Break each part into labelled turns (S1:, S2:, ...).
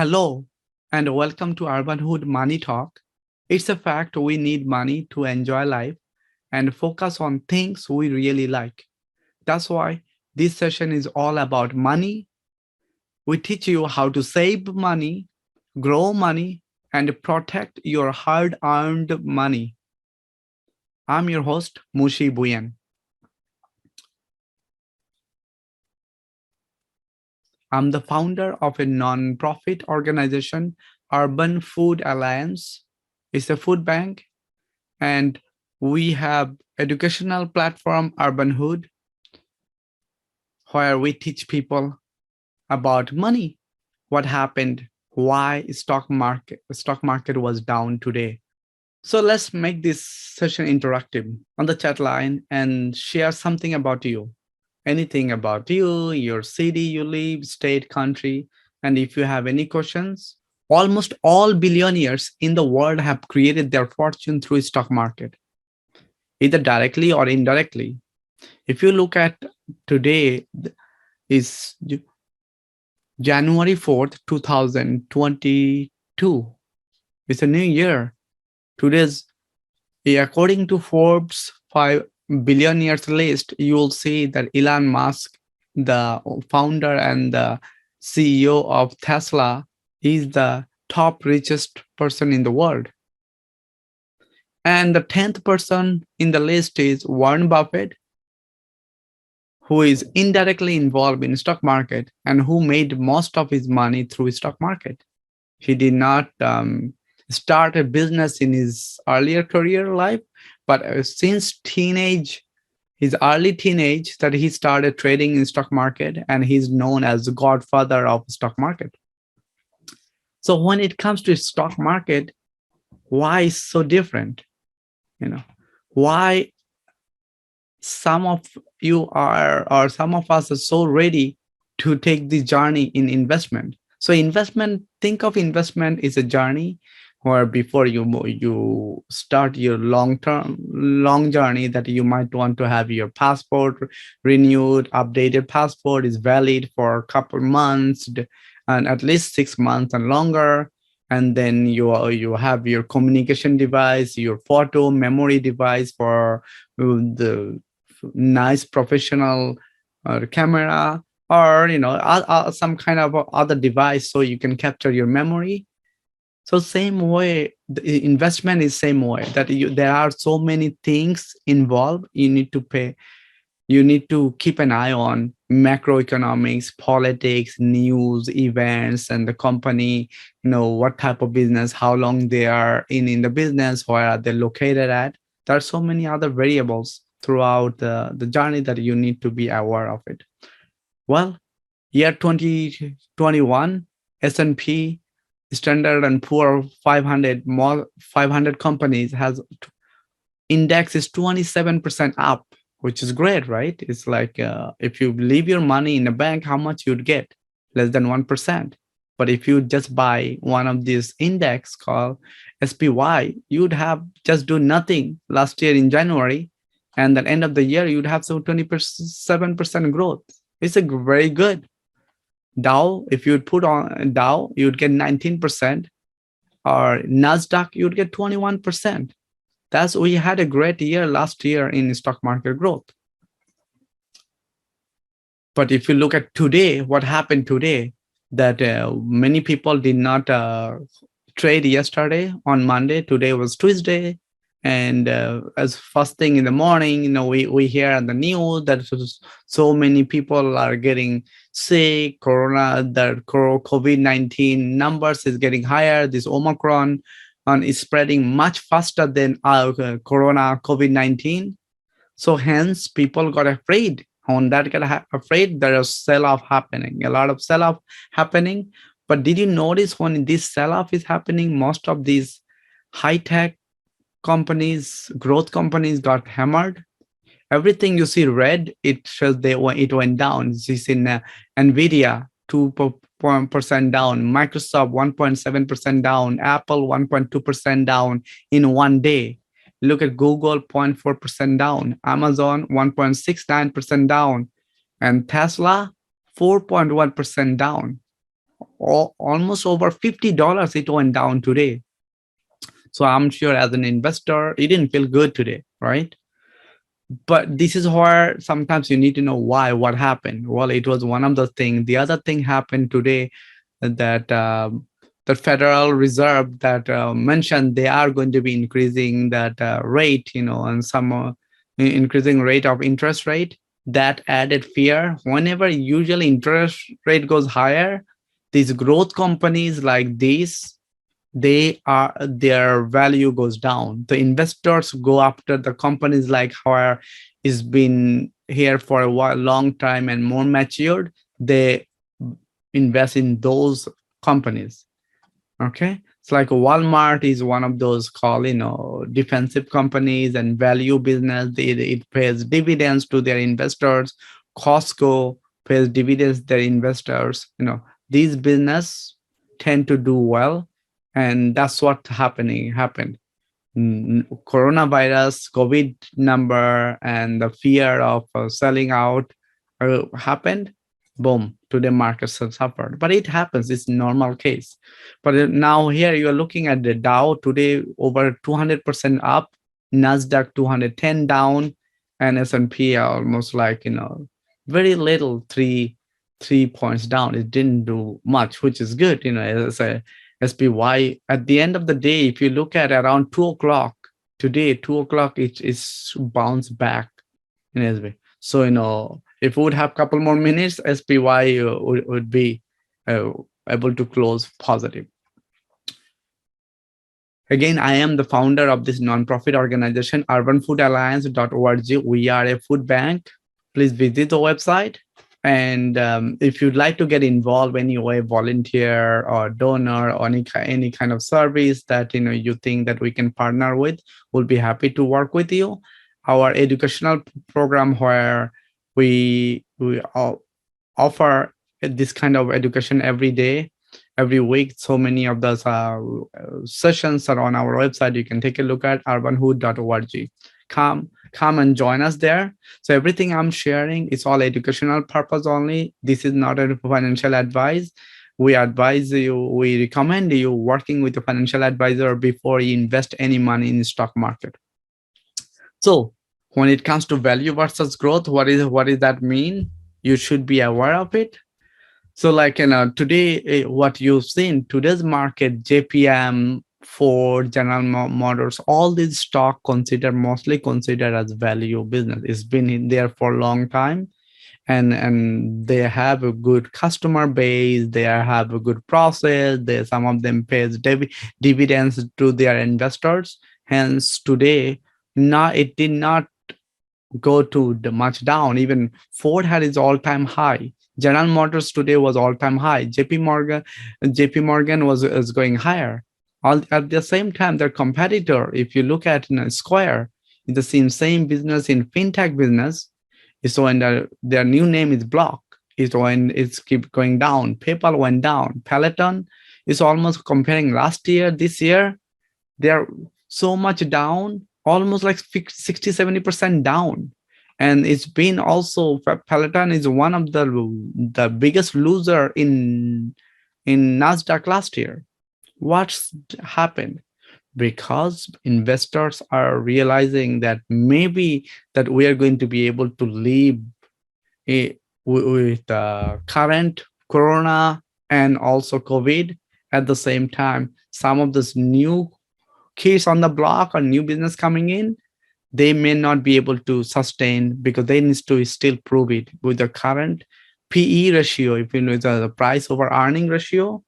S1: Hello, and welcome to Urbanhood Money Talk. It's a fact we need money to enjoy life and focus on things we really like. That's why this session is all about money. We teach you how to save money, grow money, and protect your hard earned money. I'm your host, Mushi Buyan. I'm the founder of a non-profit organization, Urban Food Alliance. It's a food bank, and we have educational platform Urbanhood, where we teach people about money, what happened, why stock market was down today. So let's make this session interactive on the chat line and share something about you. Anything about you, your city you live, state, country. And if you have any questions, almost all billionaires in the world have created their fortune through stock market, either directly or indirectly. If you look at today, is January 4th, 2022. It's a new year. Today's, according to Forbes 5 billionaires list, you will see that Elon Musk, the founder and the CEO of Tesla, is the top richest person in the world. And the 10th person in the list is Warren Buffett, who is indirectly involved in stock market and who made most of his money through stock market. He did not start a business in his earlier career life, but since his early teenage, that he started trading in stock market, and he's known as the godfather of stock market. So when it comes to stock market, why is so different? Why some of you are, or some of us are so ready to take the journey in investment. So investment, think of investment is a journey where before you start your long journey, that you might want to have your passport renewed, updated passport is valid for a couple months and at least 6 months and longer. And then you have your communication device, your photo memory device for the nice professional camera, or some kind of other device so you can capture your memory. So same way, the investment is same way, that there are so many things involved. You need to keep an eye on macroeconomics, politics, news, events, and the company, what type of business, how long they are in the business, where are they located at. There are so many other variables throughout the journey that you need to be aware of it. Well, year 2021, S&P Standard and Poor 500, more 500 companies has index is 27% up, which is great, right? It's like if you leave your money in a bank, how much you'd get? Less than 1%. But if you just buy one of these index called SPY, you'd have just do nothing last year in January, and at the end of the year, you'd have some 27% growth. It's a very good. Dow, if you'd put on Dow, you'd get 19%, or NASDAQ, you'd get 21%. We had a great year last year in stock market growth. But if you look at today, what happened today, that many people did not trade yesterday on Monday. Today was Tuesday. And as first thing in the morning, we hear on the news that so many people are getting sick. The COVID-19 numbers is getting higher. This Omicron is spreading much faster than COVID-19. So hence people got afraid. On that got afraid, there is sell-off happening, a lot of sell-off happening. But did you notice when this sell-off is happening, most of these high-tech companies, growth companies got hammered? Everything you see red, it shows it went down. This is in NVIDIA, 2% down, Microsoft 1.7% down, Apple 1.2% down in one day. Look at Google, 0.4% down, Amazon 1.69% down, and Tesla 4.1% down. almost over $50 it went down today. So I'm sure as an investor, it didn't feel good today, right? But this is where sometimes you need to know why, what happened. Well, it was one of the things. The other thing happened today that the Federal Reserve that mentioned they are going to be increasing that rate, and some increasing rate of interest rate. That added fear. Whenever usually interest rate goes higher, these growth companies like these, their value goes down. The investors go after the companies like where is been here for a while, long time and more matured. They invest in those companies. Okay, it's like Walmart is one of those called defensive companies and value business. It pays dividends to their investors. Costco pays dividends to their investors. These business tend to do well, and that's what happened. Coronavirus, COVID number, and the fear of selling out happened. Boom, today markets have suffered. But it happens, it's normal case. But now here you are looking at the Dow today over 200% up, Nasdaq 210 down, and S&P almost like very little, three points down. It didn't do much, which is good. As a SPY at the end of the day, if you look at around 2 o'clock today, 2 o'clock it is bounced back in SB. So if we would have a couple more minutes, SPY would be able to close positive. Again, I am the founder of this nonprofit organization, urbanfoodalliance.org. We are a food bank. Please visit the website. And if you'd like to get involved anyway, volunteer or donor or any kind of service that you think that we can partner with, we'll be happy to work with you. Our educational program where we offer this kind of education every day, every week. So many of those sessions are on our website. You can take a look at urbanhood.org. Come and join us there. So everything I'm sharing is all educational purpose only. This is not a financial advice. We advise you, we recommend you working with a financial advisor before you invest any money in the stock market. So when it comes to value versus growth, what does that mean? You should be aware of it. So like today, what you've seen, today's market, JPM, Ford, General Motors, all these stock mostly considered as value business. It's been in there for a long time, and they have a good customer base. They have a good process. Some of them pays dividends to their investors. Hence, today, it did not go to much down. Even Ford had its all-time high. General Motors today was all-time high. JP Morgan was going higher. At the same time, their competitor, if you look at Square, in the same business, in fintech business, so when their new name is Block, is when it's keep going down. PayPal went down. Peloton is almost comparing last year, this year, they're so much down, almost like 60-70% down. And it's been also, Peloton is one of the biggest loser in Nasdaq last year. What's happened? Because investors are realizing that maybe that we are going to be able to live with current Corona and also COVID at the same time. Some of those new kids on the block or new business coming in, they may not be able to sustain because they need to still prove it with the current PE ratio. If you know the price over earning ratio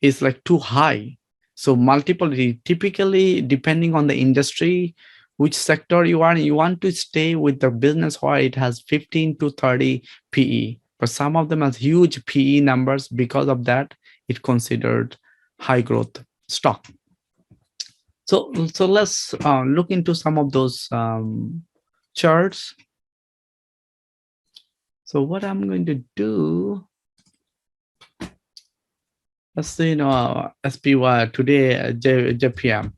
S1: is like too high. So multiple, typically depending on the industry, which sector you are in, you want to stay with the business where it has 15 to 30 PE. But some of them has huge PE numbers. Because of that, it's considered high growth stock. So let's look into some of those charts. So what I'm going to do, let's see, SPY today, JPM.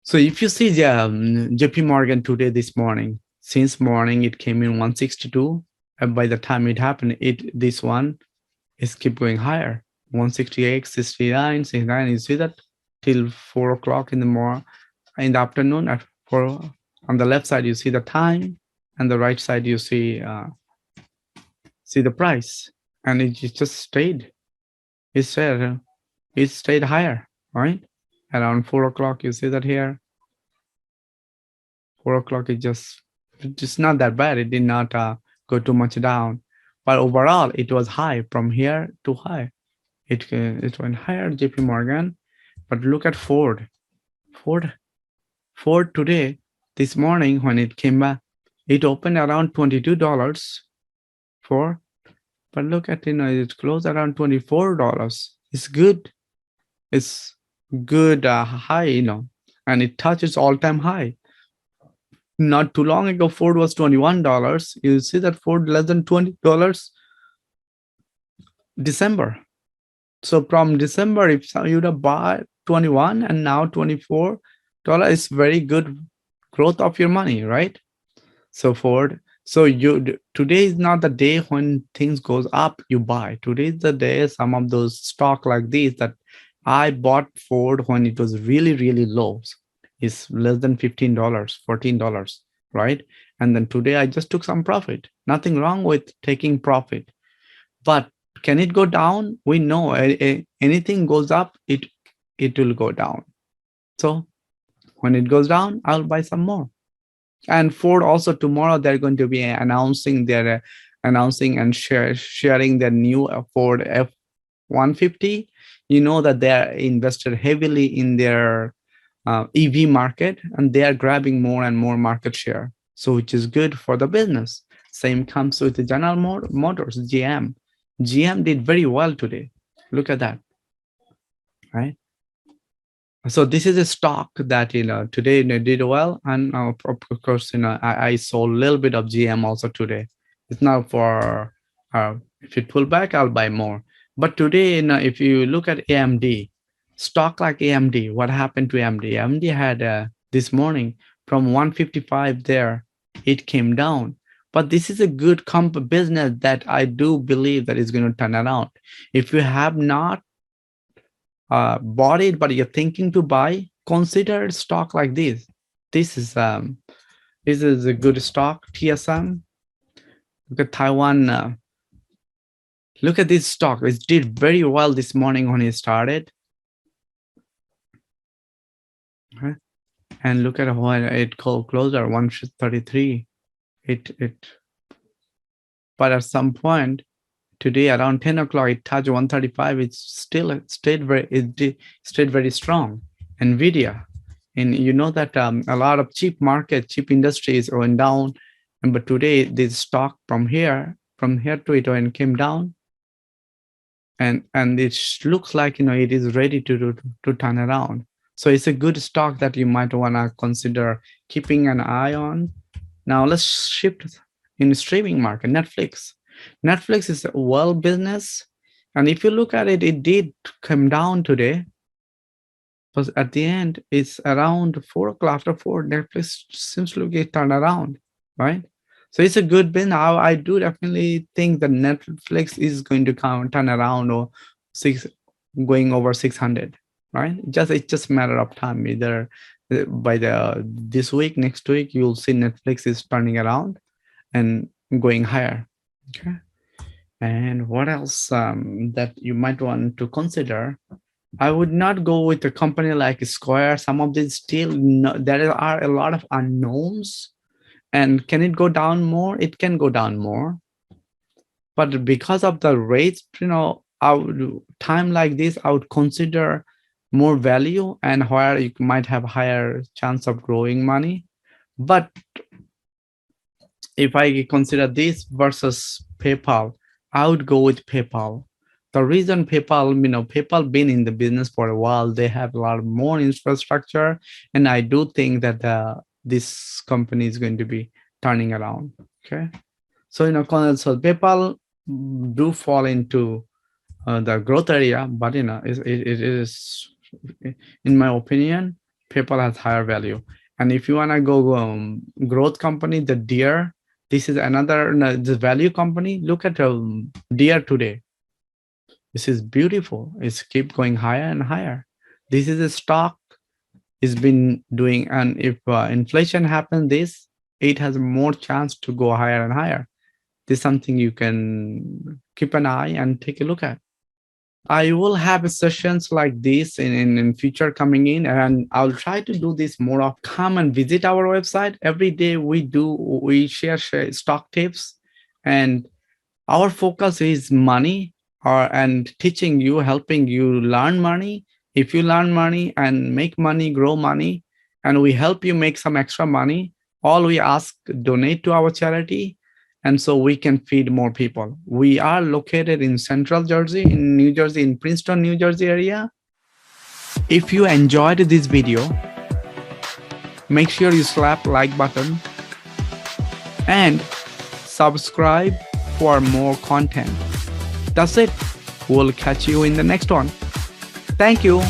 S1: So if you see JP Morgan today, this morning, since morning, it came in 162 And by the time it happened, this one is keep going higher. 168, 69, 69. You see that till 4 o'clock in the morning, in the afternoon at 4. On the left side, you see the time, and the right side you see the price, and it just stayed. It stayed. It stayed higher, right? Around 4 o'clock, you see that here. 4 o'clock, it's not that bad. It did not go too much down, but overall, it was high from here to high. It went higher, JP Morgan. But look at Ford. Ford Ford today, this morning when it came back, it opened around $22 for, but look at, it closed around $24. It's good. It's good high, and it touches all-time high. Not too long ago, Ford was $21. You see that Ford less than $20 December. So from December, if you'd have bought 21 and now $24 is very good growth of your money, right? So Ford, so today is not the day when things goes up, you buy. Today is the day some of those stock like these that I bought Ford when it was really, really low. It's less than $15, $14, right? And then today I just took some profit. Nothing wrong with taking profit. But can it go down? We know anything goes up, it will go down. So when it goes down, I'll buy some more. And Ford also tomorrow they're going to be announcing and sharing their new Ford F-150. You know that they are invested heavily in their EV market, and they are grabbing more and more market share. So which is good for the business. Same comes with the General Motors, GM. GM did very well today. Look at that, right? So this is a stock that today did well, and of course I sold a little bit of GM also today. It's not for if it pull back, I'll buy more. But today, if you look at AMD, stock like AMD, what happened to AMD? AMD had this morning from 155 there, it came down. But this is a good business that I do believe that is going to turn around. If you have not bought it, but you're thinking to buy, consider stock like this. This is a good stock, TSM. Look at Taiwan. Look at this stock. It did very well this morning when it started. Okay. And look at when it closed at 133. But at some point today around 10 o'clock, it touched 135. It stayed very strong. Nvidia, and you know that a lot of cheap industries went down, but today this stock from here to it and came down, and it looks like it is ready to turn around. So it's a good stock that you might want to consider keeping an eye on. Now let's shift in the streaming market. Netflix is a well business, and if you look at it, it did come down today, but at the end it's around 4 o'clock. After 4, Netflix seems to get turned around, right? So it's a good business. I do definitely think that Netflix is going to turn around or going over 600, right? It's just a matter of time. Either by this week, next week, you'll see Netflix is turning around and going higher. Okay. And what else that you might want to consider? I would not go with a company like Square. Some of these still, there are a lot of unknowns. And can it go down more? It can go down more. But because of the rates, time like this, I would consider more value and where you might have higher chance of growing money. But if I consider this versus PayPal, I would go with PayPal. The reason PayPal been in the business for a while, they have a lot more infrastructure, and I do think that this company is going to be turning around. Okay, so so PayPal do fall into the growth area, but it is, in my opinion, PayPal has higher value. And if you wanna go growth company, the Deere This is another the value company. Look at Deere today. This is beautiful. It's keep going higher and higher. This is a stock it's been doing, and if inflation happens, this it has more chance to go higher and higher. This is something you can keep an eye and take a look at. I will have sessions like this in future coming in, and I'll try to do this more of. Come and visit our website. Every day we share stock tips, and our focus is money and teaching you, helping you learn money. If you learn money and make money, grow money, and we help you make some extra money, all we ask, donate to our charity, and so we can feed more people. We are located in Central Jersey, in New Jersey, in Princeton, New Jersey area. If you enjoyed this video, make sure you slap like button and subscribe for more content. That's it. We'll catch you in the next one. Thank you.